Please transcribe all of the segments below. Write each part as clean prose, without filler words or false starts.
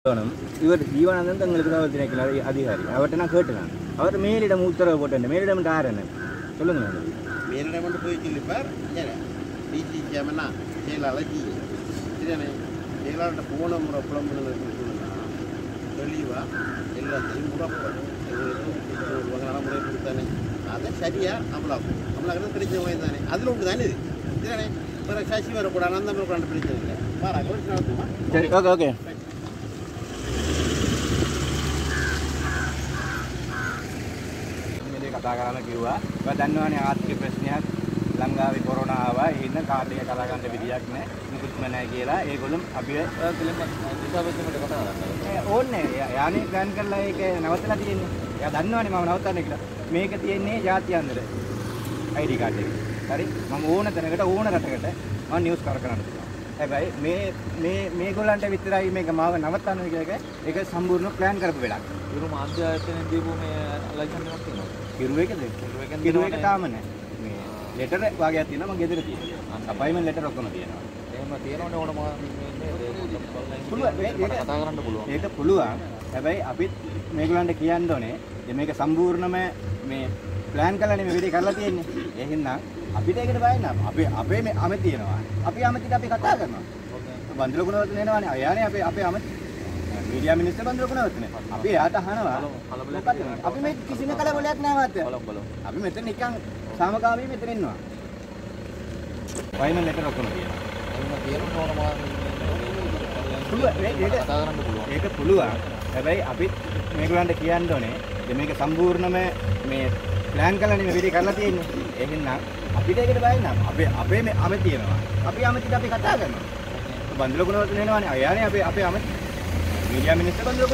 இவர் ஜீவானந்தன் தங்களுக்கு காவல் திணைக்கிறார் அதிகாரி அவர்கிட்ட நான் கேட்டுனான் அவர் மேலிடம் உத்தரவு போட்டேன் மேலிடம் யார் என்ன சொல்லுங்க மேலிடம் கொண்டு போய் சொல்லிப்பார் டிசி கேமனா செயலாளர் ஜி சரிதானே செயலாளர்கிட்ட போன முறை புலம்புன்னு தெளிவா எல்லாத்தையும் முறைப்படும் முறை கொடுத்தானே அதை சரியா அமலாக்கும் அமலாக்கிறது பிரச்சனை தானே அதில் ஒன்று தானே இது சரிதானே பிறகு சசி வரக்கூடாது அந்த மாதிரி பிரச்சனை இல்லை பாருங்க சரி ஓகே ஓகே කතා කරන්න කිව්වා. ඒක දන්නවනේ ආර්ථික ප්‍රශ්නයක් ලංකාවේ කොරෝනා ආවා. ඒ හින්දා කාඩ් එක කතා ගන්න විදියක් නැහැ. මුකුත්ම නැහැ කියලා ඒගොල්ලෝ අපිව දිසාවචනට කතා කරනවා. ඕන්නේ. යානේ ප්ලෑන් කරලා ඒක නවත්තලා තියෙන්නේ. එයා දන්නවනේ මම නවත්තන්නේ කියලා. මේක තියෙන්නේ ජාත්‍යන්තර ID කාඩ් එක. හරි? මම ඕන තැනකට ඕන රටකට මම නිවුස් කවර් කරන්න පුළුවන්. හැබැයි මේගොල්ලන්ට විතරයි මේක මාව නවත්තන්න කියලා ඒක සම්පූර්ණ ප්ලෑන් කරපු වෙලාවක්. ඉරු මාධ්‍ය ආයතනයේ දීපු මේ ලයිසන් එකක් තියෙනවා. කිරුවේක තාම නැහැ. මේ ලෙටර් වගේක් තියෙනවා මම ගෙදර තියෙනවා. අපයින්මන්ට් ලෙටර් ඔක්කොම තියෙනවා. එහෙම තියෙනවනේ ඕන කතා කරන්න පුළුවන්. ඒක පුළුවන්. හැබැයි අපිත් මේගොල්ලන්ට කියන්න ඕනේ මේක සම්පූර්ණම මේ ප්ලෑන් කරලානේ මේ විදිහට කරලා තියෙන්නේ. ඒ හින්දා අපිට ඒකට බය නැහැ. අපේ මේ අමෙ තියෙනවා. අපි අමෙතිට අපි කතා කරනවා. බන්දුල ගුණවර්ධන එනවානේ. අයානේ අපේ අමෙ मीडिया मिनिस्टर बंद रखना अभी आता अभी मैं किसी ने कल बोले अभी मैं निकां सामगामी में भाई मैं लेकर रखना एक पुलुआ भाई अभी मेघलांड कियाने मेघ संपूर्ण में प्लान कलनी में वीडियो करला තියෙන්නේ अभी देखे भाई ना अभी अबे में अमे තියෙනවා अभी अमे अभी कथा करना बंदुල ගුණවර්ධන එනවානේ අයනේ අපේ අමෙ मीडिया मिनिस्टर बंद रखना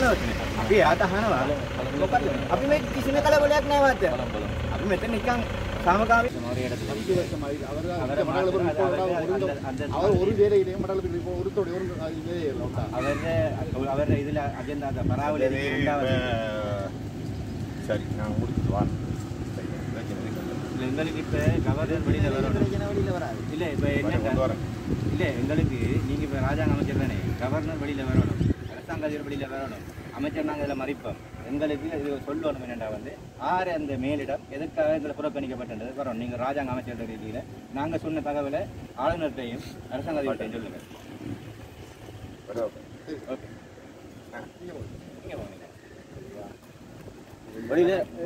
अभी आता है ना अभी मैं किसी ने कल बोले नहीं बात अभी मैं तो निकां सामगामी அவரே இதுல அஜெண்டா பராவலி சரி நான் முடிச்சுவான் எங்களுக்கு இப்ப கவர்னர் வெளியில வராது இல்ல இப்ப என்ன இல்ல எங்களுக்கு நீங்க இப்ப ராஜாங்க அமைச்சர் தானே கவர்னர் வெளியில வரணும் அரசாங்க அதிகாரிகளில் வரணும் அமைச்சர் நாங்கள் இதில் மறிப்போம் எங்களுக்கு இது சொல்லணும் என்னென்னா வந்து ஆறு அந்த மேலிடம் எதுக்காக எங்களை புறக்கணிக்கப்பட்டது வரோம் நீங்கள் ராஜாங்க அமைச்சர் ரீதியில் நாங்கள் சொன்ன தகவலை ஆளுநர்கிட்டையும் அரசாங்க அதிகாரிகிட்டையும் சொல்லுங்கள் ஓகே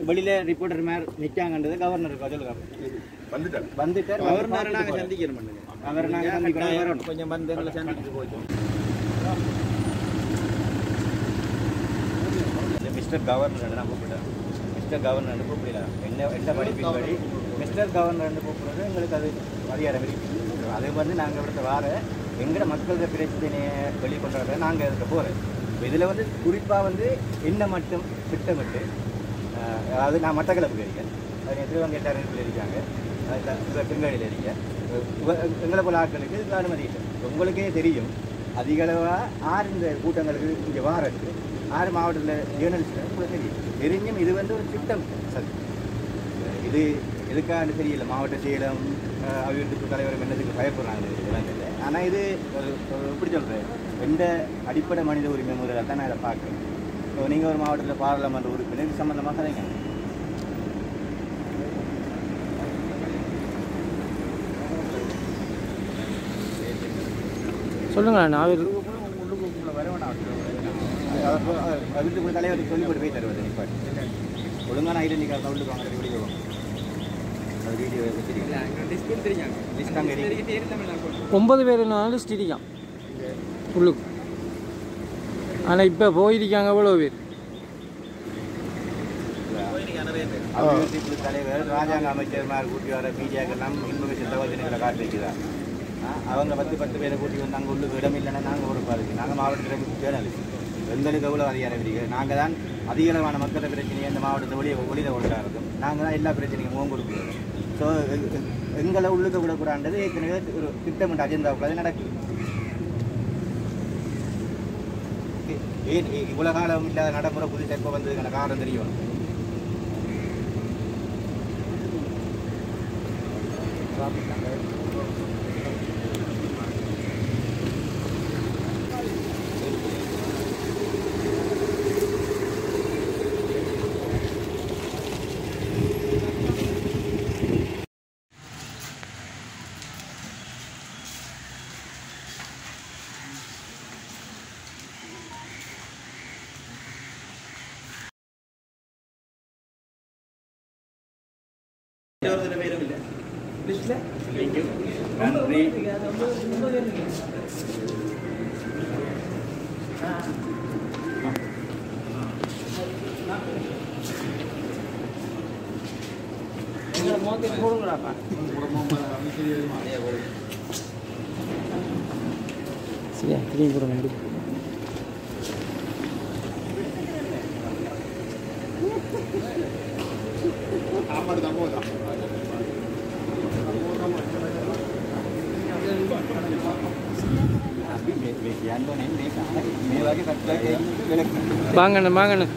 வெளியில் ரிப்போர்ட்டர் மேலே நிற்காங்கன்றது கவர்னருக்கு சொல்லுங்க வந்துட்டார் கவர்னரை நாங்கள் சந்திக்கிறோம் அவரை நாங்கள் சந்திக்கிறோம் வரணும் கொஞ்சம் வந்து எங்களை சந்திச்சுட்டு போயிட்டோம் மிஸ்டர் கவர்னர் நான் கூப்பிட்டேன் மிஸ்டர் கவர்னர் கூப்பிடல என்ன படிப்பின்படி மிஸ்டர் கவர்னர் கூப்பிடுறது எங்களுக்கு அது அதிகாரம் இருக்குது அதே வந்து நாங்கள் இവിടുത്തെ வார எங்களோட மக்களோட பிரச்சனையை வெளிக்கொண்டு நாங்கள் அதுக்கு போகிறோம் இதில் வந்து குறிப்பாக வந்து என்ன மட்டும் திட்டமிட்டு அதாவது நான் மட்டக்களப்புக்கு இருக்கேன் திருவங்கேட்டாரில் இருக்காங்க திருங்காடியில் இருக்கேன் எங்களை போல ஆட்களுக்கு இது அனுமதி இல்லை உங்களுக்கே தெரியும் அதிகளவாக ஆறு இந்த கூட்டங்களுக்கு இங்கே வாரது ஆறு மாவட்டத்தில் ஜேர்னலிஸ்ட் உங்களுக்கு தெரியும் இது வந்து ஒரு திட்டம் சரி இது எதுக்காக தெரியல மாவட்ட செயலம் அபிவிருத்தி தலைவர் என்னதுக்கு பயப்படுறாங்க இதெல்லாம் தெரியல ஆனால் இது எப்படி சொல்கிறேன் எந்த அடிப்படை மனித உரிமை முறையில் தான் நான் இதை பார்க்குறேன் ஸோ நீங்கள் ஒரு மாவட்டத்தில் பாராளுமன்ற உறுப்பினர் இது சம்மந்தமாக கதைங்க சொல்லுங்கள் நான் உள்ளுக்குள்ள வரவேணா அபிவிருத்தி தலைவர் சொல்லி போட்டு போய் தருவது நிப்பாட்டு ஒழுங்கான ஐடென்டிக்காக தான் உள்ளுக்கு வாங்குறது வெளியே போவோம் அது வீடியோ தெரியும் லிஸ்ட் அங்கே 9 பேர் லிஸ்ட் இருக்கான் உள்ளுக்கு ஆனால் இப்போ போயிருக்காங்க எவ்வளோ பேர் அபிவிருத்தி தலைவர் ராஜாங்க அமைச்சர்மார் கூட்டி வர மீடியாக்கெல்லாம் இன்ஃபர்மேஷன் தகவல்களை காட்டி வைக்கிறார் அவங்க 10 பேரை கூட்டி வந்து அங்கே உள்ளுக்கு இடம் இல்லைன்னா நாங்கள் ஒரு பாதுக்கு நாங்கள் மாவட்டத்தில் ஜேர்னலிஸ்ட் எங்களுக்கு எவ்வளோ அதிகாரம் இருக்குது நாங்கள் தான் அதிகளவான மக்கள் பிரச்சனையை இந்த மாவட்டத்தை வெளியில் கொண்டாடுறோம் நாங்கள் தான் எல்லா பிரச்சனையும் முகம் கொடுக்குறோம் ஸோ எங்களை உள்ளுக்க விடக்கூடாது ஏற்கனவே ஒரு திட்டமிட்ட அஜெண்டாவுக்குள்ள அது நடக்குது ஏன் இவ்வளோ காலம் இல்லாத நடைமுறை புதுசாக எப்போ வந்ததுக்கான காரணம் தெரியும் நன்றி. சரியா திரும்பி போட முடியும். අපි මේ කියන්නේ මේ වගේ කට්ටියක් වෙලක් வாங்கண்ணே வாங்கண்ணே